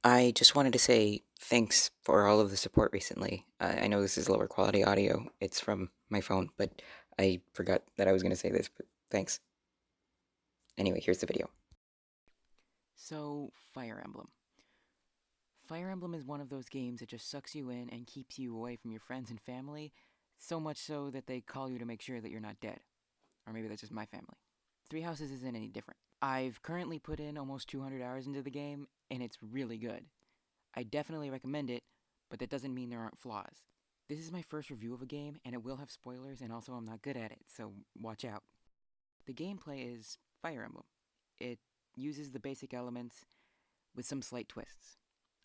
I just wanted to say thanks for all of the support recently. I know this is lower quality audio. It's from my phone, but I forgot that I was going to say this, but thanks. Anyway, here's the video. So, Fire Emblem. Fire Emblem is one of those games that just sucks you in and keeps you away from your friends and family, so much so that they call you to make sure that you're not dead. Or maybe that's just my family. Three Houses isn't any different. I've currently put in almost 200 hours into the game, and it's really good. I definitely recommend it, but that doesn't mean there aren't flaws. This is my first review of a game, and it will have spoilers, and also I'm not good at it, so watch out. The gameplay is Fire Emblem. It uses the basic elements with some slight twists.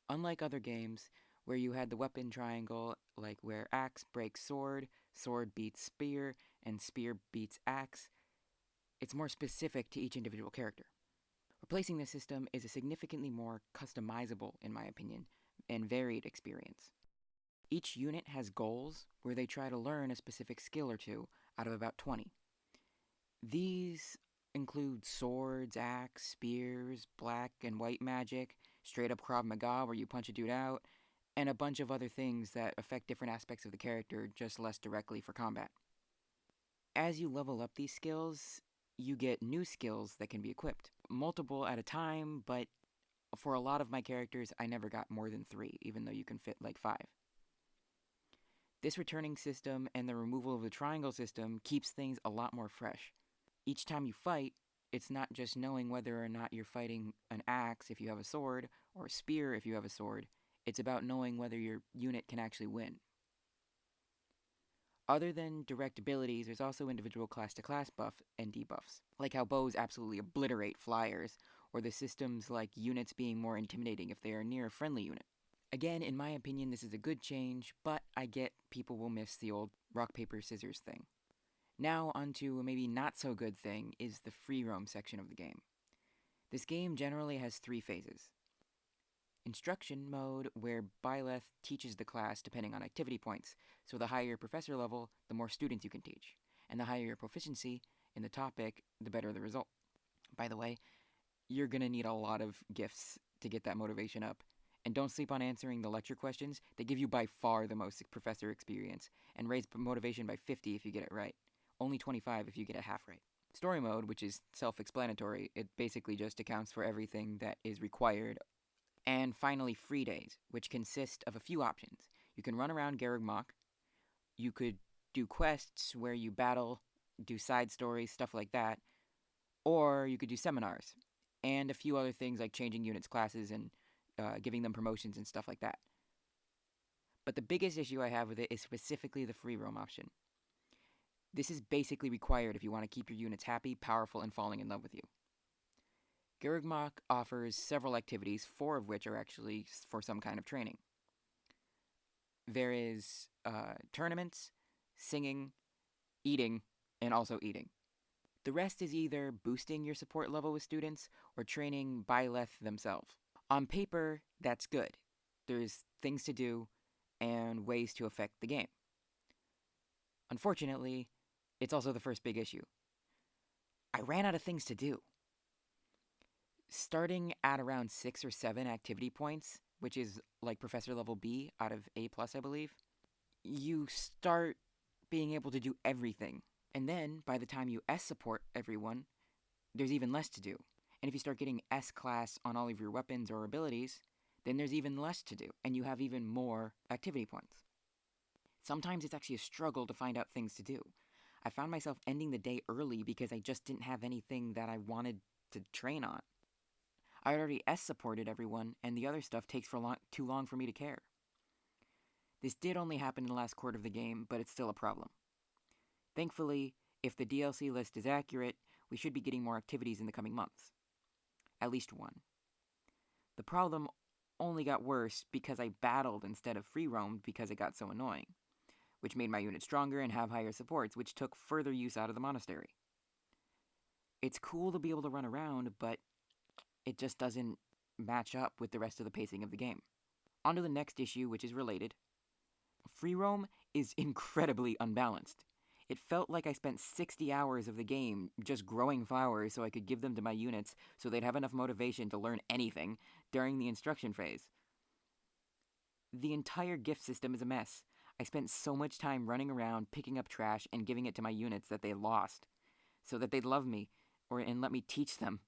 Unlike other games where you had the weapon triangle, like where axe breaks sword, sword beats spear, and spear beats axe, it's more specific to each individual character. Replacing this system is a significantly more customizable, in my opinion, and varied experience. Each unit has goals where they try to learn a specific skill or two out of about 20. These include swords, axe, spears, black and white magic, straight up Krav Maga where you punch a dude out, and a bunch of other things that affect different aspects of the character just less directly for combat. As you level up these skills, you get new skills that can be equipped. Multiple at a time, but for a lot of my characters, I never got more than 3, even though you can fit like 5. This returning system and the removal of the triangle system keeps things a lot more fresh. Each time you fight, it's not just knowing whether or not you're fighting an axe if you have a sword, or a spear if you have a sword. It's about knowing whether your unit can actually win. Other than direct abilities, there's also individual class to class buff and debuffs, like how bows absolutely obliterate flyers, or the systems like units being more intimidating if they are near a friendly unit. Again, in my opinion, this is a good change, but I get people will miss the old rock, paper, scissors thing. Now, onto a maybe not so good thing is the free roam section of the game. This game generally has 3 phases. Instruction mode, where Byleth teaches the class depending on activity points, so the higher your professor level, the more students you can teach, and the higher your proficiency in the topic, the better the result. By the way, you're gonna need a lot of gifts to get that motivation up. And don't sleep on answering the lecture questions. They give you by far the most professor experience, and raise motivation by 50 if you get it right. Only 25 if you get it half right. Story mode, which is self explanatory, it basically just accounts for everything that is required. And finally, free days, which consist of a few options. You can run around Garreg Mach, you could do quests where you battle, do side stories, stuff like that, or you could do seminars, and a few other things like changing units' classes and giving them promotions and stuff like that. But the biggest issue I have with it is specifically the free roam option. This is basically required if you want to keep your units happy, powerful, and falling in love with you. Garreg offers several activities, 4 of which are actually for some kind of training. There is tournaments, singing, eating, and also eating. The rest is either boosting your support level with students or training Byleth themselves. On paper, that's good. There's things to do and ways to affect the game. Unfortunately, it's also the first big issue. I ran out of things to do. Starting at around 6 or 7 activity points, which is like professor level B out of A plus, I believe, you start being able to do everything. And then by the time you S support everyone, there's even less to do. And if you start getting S class on all of your weapons or abilities, then there's even less to do, and you have even more activity points. Sometimes it's actually a struggle to find out things to do. I found myself ending the day early because I just didn't have anything that I wanted to train on. I already S supported everyone, and the other stuff takes too long for me to care. This did only happen in the last quarter of the game, but it's still a problem. Thankfully, if the DLC list is accurate, we should be getting more activities in the coming months. At least one. The problem only got worse because I battled instead of free roamed because it got so annoying, which made my unit stronger and have higher supports, which took further use out of the monastery. It's cool to be able to run around, but it just doesn't match up with the rest of the pacing of the game. On to the next issue, which is related. Free roam is incredibly unbalanced. It felt like I spent 60 hours of the game just growing flowers so I could give them to my units so they'd have enough motivation to learn anything, during the instruction phase. The entire gift system is a mess. I spent so much time running around picking up trash and giving it to my units that they lost, so that they'd love me and let me teach them.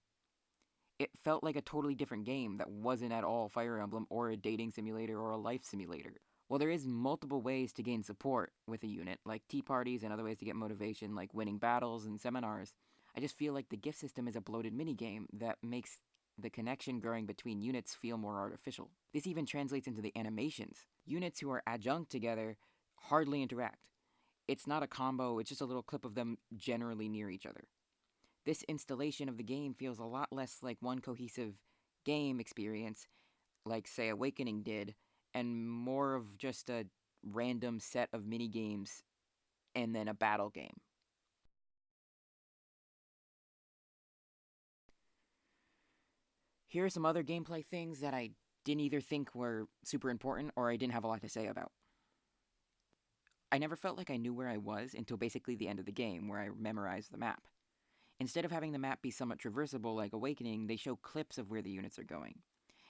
It felt like a totally different game that wasn't at all Fire Emblem or a dating simulator or a life simulator. While there is multiple ways to gain support with a unit, like tea parties and other ways to get motivation, like winning battles and seminars, I just feel like the gift system is a bloated minigame that makes the connection growing between units feel more artificial. This even translates into the animations. Units who are adjunct together hardly interact. It's not a combo, it's just a little clip of them generally near each other. This installation of the game feels a lot less like one cohesive game experience, like, say, Awakening did, and more of just a random set of mini games and then a battle game. Here are some other gameplay things that I didn't either think were super important or I didn't have a lot to say about. I never felt like I knew where I was until basically the end of the game, where I memorized the map. Instead of having the map be somewhat traversable like Awakening, they show clips of where the units are going.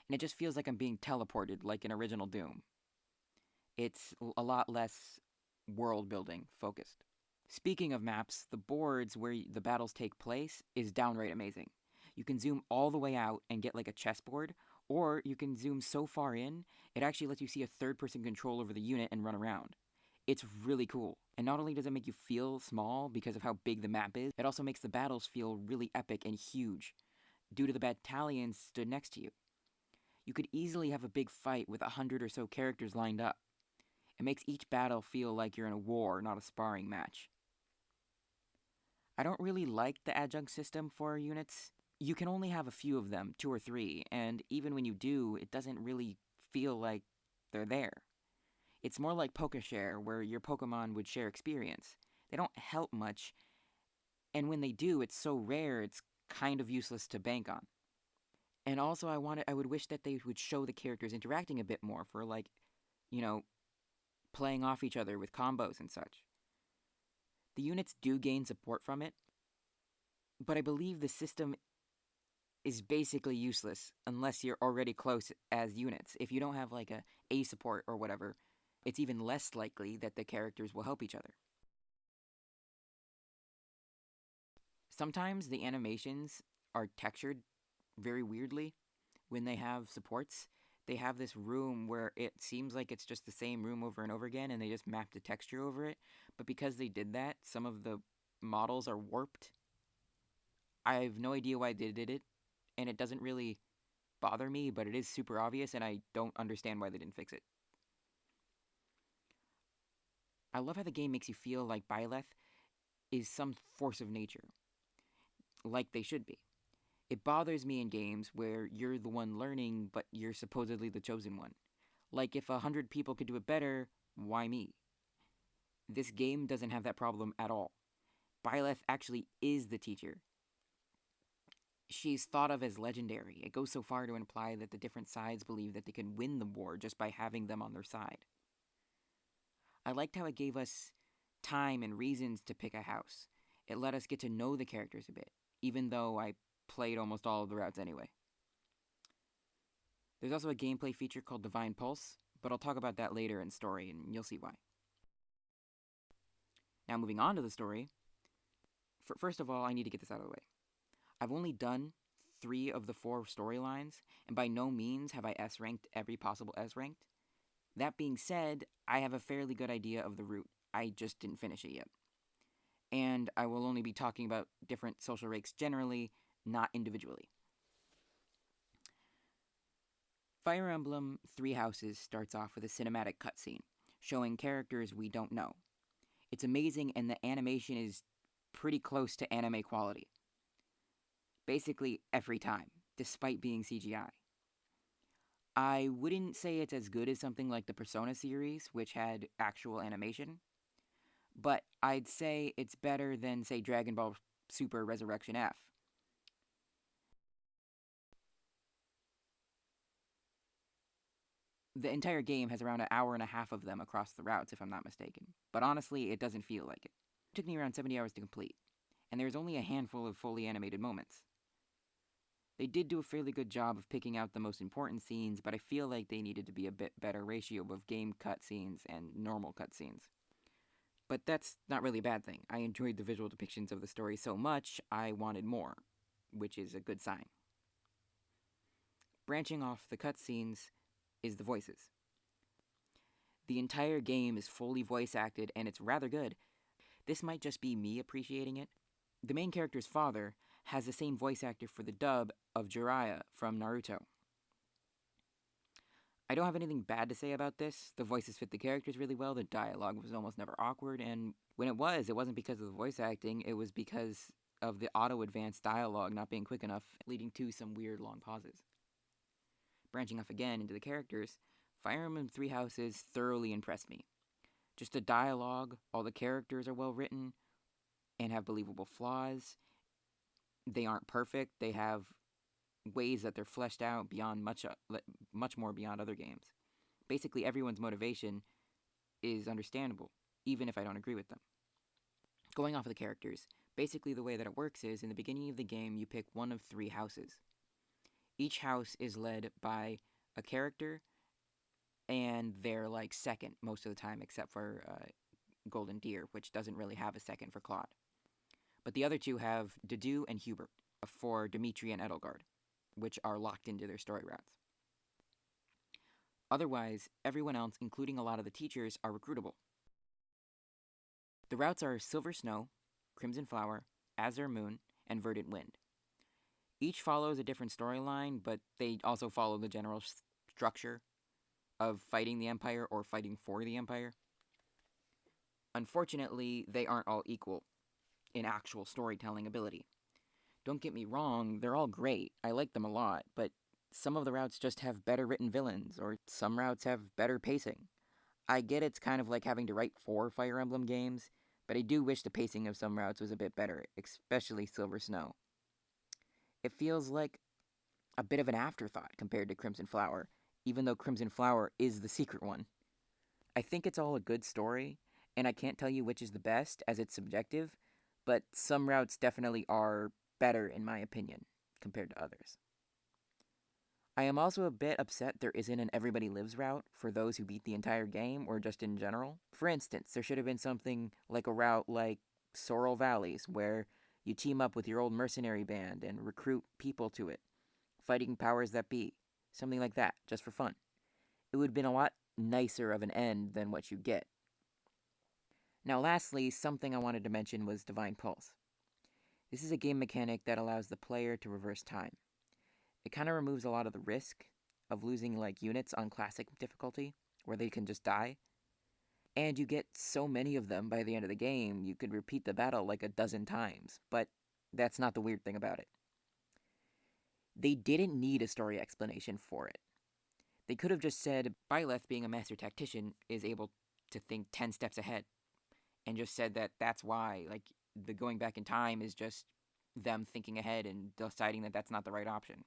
And it just feels like I'm being teleported like in original Doom. It's a lot less world building focused. Speaking of maps, the boards where the battles take place is downright amazing. You can zoom all the way out and get like a chessboard, or you can zoom so far in, it actually lets you see a third person control over the unit and run around. It's really cool. And not only does it make you feel small because of how big the map is, it also makes the battles feel really epic and huge due to the battalions stood next to you. You could easily have a big fight with 100 or so characters lined up. It makes each battle feel like you're in a war, not a sparring match. I don't really like the adjunct system for units. You can only have a few of them, 2 or 3, and even when you do, it doesn't really feel like they're there. It's more like PokeShare, where your Pokemon would share experience. They don't help much, and when they do, it's so rare it's kind of useless to bank on. And also, I would wish that they would show the characters interacting a bit more for, like, you know, playing off each other with combos and such. The units do gain support from it, but I believe the system is basically useless unless you're already close as units. If you don't have like a support or whatever, it's even less likely that the characters will help each other. Sometimes the animations are textured very weirdly when they have supports. They have this room where it seems like it's just the same room over and over again and they just mapped a texture over it. But because they did that, some of the models are warped. I have no idea why they did it, and it doesn't really bother me, but it is super obvious and I don't understand why they didn't fix it. I love how the game makes you feel like Byleth is some force of nature, like they should be. It bothers me in games where you're the one learning, but you're supposedly the chosen one. Like, if 100 people could do it better, why me? This game doesn't have that problem at all. Byleth actually is the teacher. She's thought of as legendary. It goes so far to imply that the different sides believe that they can win the war just by having them on their side. I liked how it gave us time and reasons to pick a house. It let us get to know the characters a bit, even though I played almost all of the routes anyway. There's also a gameplay feature called Divine Pulse, but I'll talk about that later in story and you'll see why. Now, moving on to the story, first of all, I need to get this out of the way. I've only done 3 of the 4 storylines, and by no means have I S-ranked every possible S-ranked. That being said, I have a fairly good idea of the route. I just didn't finish it yet. And I will only be talking about different social ranks generally, not individually. Fire Emblem Three Houses starts off with a cinematic cutscene, showing characters we don't know. It's amazing, and the animation is pretty close to anime quality. Basically every time, despite being CGI. I wouldn't say it's as good as something like the Persona series, which had actual animation, but I'd say it's better than, say, Dragon Ball Super Resurrection F. The entire game has around an hour and a half of them across the routes, if I'm not mistaken, but honestly, it doesn't feel like it. It took me around 70 hours to complete, and there's only a handful of fully animated moments. They did do a fairly good job of picking out the most important scenes, but I feel like they needed to be a bit better ratio of game cutscenes and normal cutscenes. But that's not really a bad thing. I enjoyed the visual depictions of the story so much, I wanted more, which is a good sign. Branching off the cutscenes is the voices. The entire game is fully voice acted, and it's rather good. This might just be me appreciating it. The main character's father has the same voice actor for the dub of Jiraiya from Naruto. I don't have anything bad to say about this. The voices fit the characters really well, the dialogue was almost never awkward, and when it wasn't because of the voice acting, it was because of the auto-advanced dialogue not being quick enough, leading to some weird long pauses. Branching off again into the characters, Fire Emblem Three Houses thoroughly impressed me. Just the dialogue, all the characters are well written and have believable flaws. They aren't perfect. They have ways that they're fleshed out beyond much more beyond other games. Basically, everyone's motivation is understandable, even if I don't agree with them. Going off of the characters, basically the way that it works is in the beginning of the game, you pick one of three houses. Each house is led by a character, and they're like second most of the time, except for Golden Deer, which doesn't really have a second for Claude. But the other two have Dedue and Hubert for Dimitri and Edelgard, which are locked into their story routes. Otherwise, everyone else, including a lot of the teachers, are recruitable. The routes are Silver Snow, Crimson Flower, Azure Moon, and Verdant Wind. Each follows a different storyline, but they also follow the general structure of fighting the Empire or fighting for the Empire. Unfortunately, they aren't all equal in actual storytelling ability. Don't get me wrong, they're all great. I like them a lot, but some of the routes just have better written villains, or some routes have better pacing. I get it's kind of like having to write 4 Fire Emblem games, but I do wish the pacing of some routes was a bit better, especially Silver Snow. It feels like a bit of an afterthought compared to Crimson Flower, even though Crimson Flower is the secret one. I think it's all a good story, and I can't tell you which is the best, as it's subjective, but some routes definitely are better, in my opinion, compared to others. I am also a bit upset there isn't an Everybody Lives route for those who beat the entire game, or just in general. For instance, there should have been something like a route like Sorrel Valleys, where you team up with your old mercenary band and recruit people to it, fighting powers that be. Something like that, just for fun. It would have been a lot nicer of an end than what you get. Now lastly, something I wanted to mention was Divine Pulse. This is a game mechanic that allows the player to reverse time. It kind of removes a lot of the risk of losing like units on classic difficulty, where they can just die. And you get so many of them by the end of the game, you could repeat the battle like a dozen times, but that's not the weird thing about it. They didn't need a story explanation for it. They could have just said, Byleth, being a master tactician, is able to think 10 steps ahead, and just said that that's why, like, the going back in time is just them thinking ahead and deciding that that's not the right option.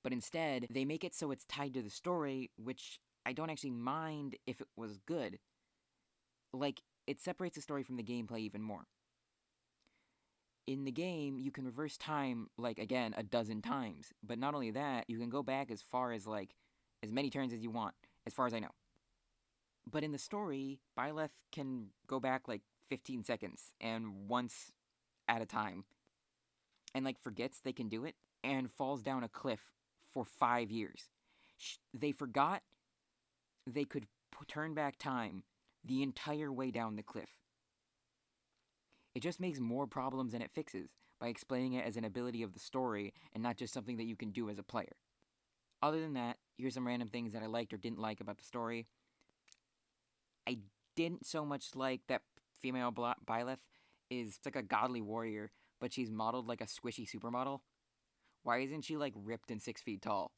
But instead, they make it so it's tied to the story, which I don't actually mind if it was good. Like, it separates the story from the gameplay even more. In the game, you can reverse time, like, again, a dozen times. But not only that, you can go back as far as, like, as many turns as you want, as far as I know. But in the story, Byleth can go back, like, 15 seconds, and once at a time. And, like, forgets they can do it, and falls down a cliff for 5 years. They forgot they could turn back time the entire way down the cliff. It just makes more problems than it fixes by explaining it as an ability of the story and not just something that you can do as a player. Other than that, here's some random things that I liked or didn't like about the story. I didn't so much like that female Byleth is like a godly warrior, but she's modeled like a squishy supermodel. Why isn't she like ripped and 6 feet tall?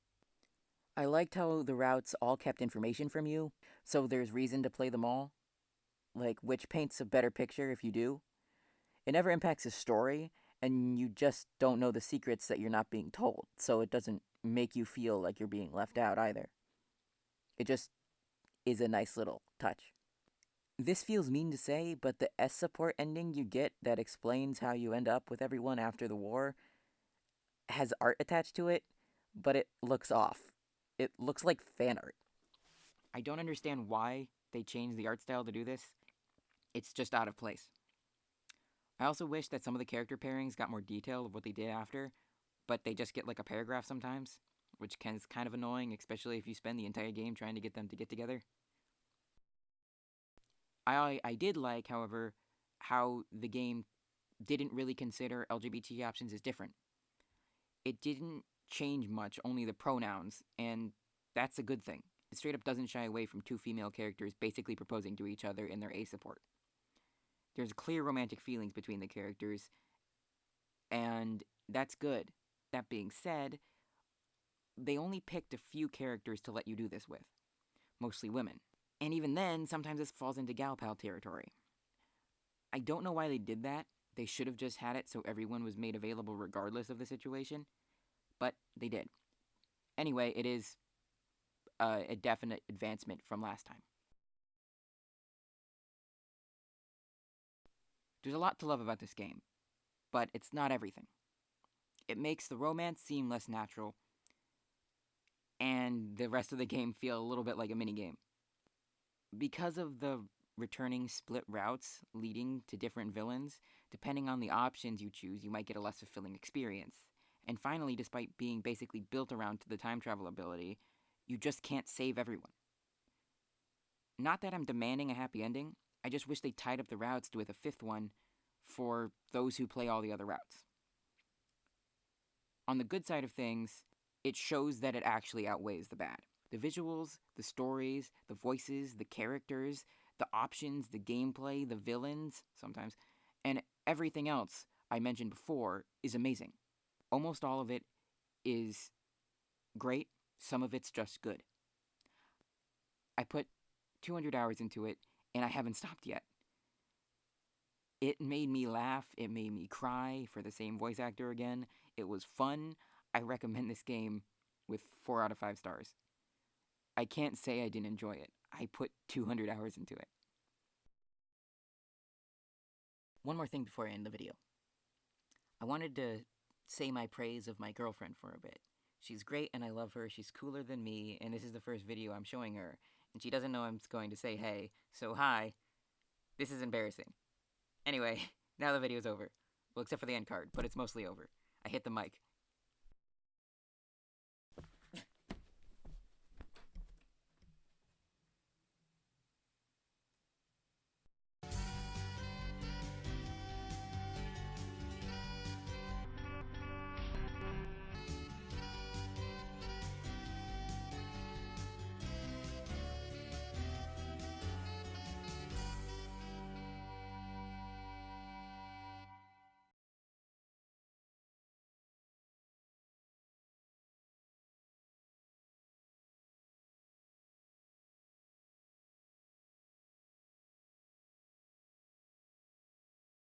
I liked how the routes all kept information from you, so there's reason to play them all. Like, which paints a better picture if you do. It never impacts the story, and you just don't know the secrets that you're not being told, so it doesn't make you feel like you're being left out either. It just is a nice little touch. This feels mean to say, but the S support ending you get that explains how you end up with everyone after the war, has art attached to it, but it looks off. It looks like fan art. I don't understand why they changed the art style to do this. It's just out of place. I also wish that some of the character pairings got more detail of what they did after, but they just get like a paragraph sometimes, which is kind of annoying, especially if you spend the entire game trying to get them to get together. I did like, however, how the game didn't really consider LGBT options as different. It didn't change much, only the pronouns, and that's a good thing. It straight up doesn't shy away from two female characters basically proposing to each other in their A support. There's clear romantic feelings between the characters, and that's good. That being said, they only picked a few characters to let you do this with, mostly women. And even then, sometimes this falls into gal pal territory. I don't know why they did that. They should have just had it so everyone was made available regardless of the situation, but they did. Anyway, it is a definite advancement from last time. There's a lot to love about this game, but it's not everything. It makes the romance seem less natural, and the rest of the game feel a little bit like a minigame. Because of the returning split routes leading to different villains, depending on the options you choose, you might get a less fulfilling experience. And finally, despite being basically built around the time travel ability, you just can't save everyone. Not that I'm demanding a happy ending, I just wish they tied up the routes with a fifth one for those who play all the other routes. On the good side of things, it shows that it actually outweighs the bad. The visuals, the stories, the voices, the characters, the options, the gameplay, the villains, sometimes, and everything else I mentioned before is amazing. Almost all of it is great, some of it's just good. I put 200 hours into it, and I haven't stopped yet. It made me laugh, it made me cry for the same voice actor again. It was fun. I recommend this game with 4 out of 5 stars. I can't say I didn't enjoy it. I put 200 hours into it. One more thing before I end the video. I wanted to say my praise of my girlfriend for a bit. She's great and I love her. She's cooler than me, and this is the first video I'm showing her. And she doesn't know I'm going to say hey, so hi. This is embarrassing. Anyway, now the video's over. Well, except for the end card, but it's mostly over. I hit the mic.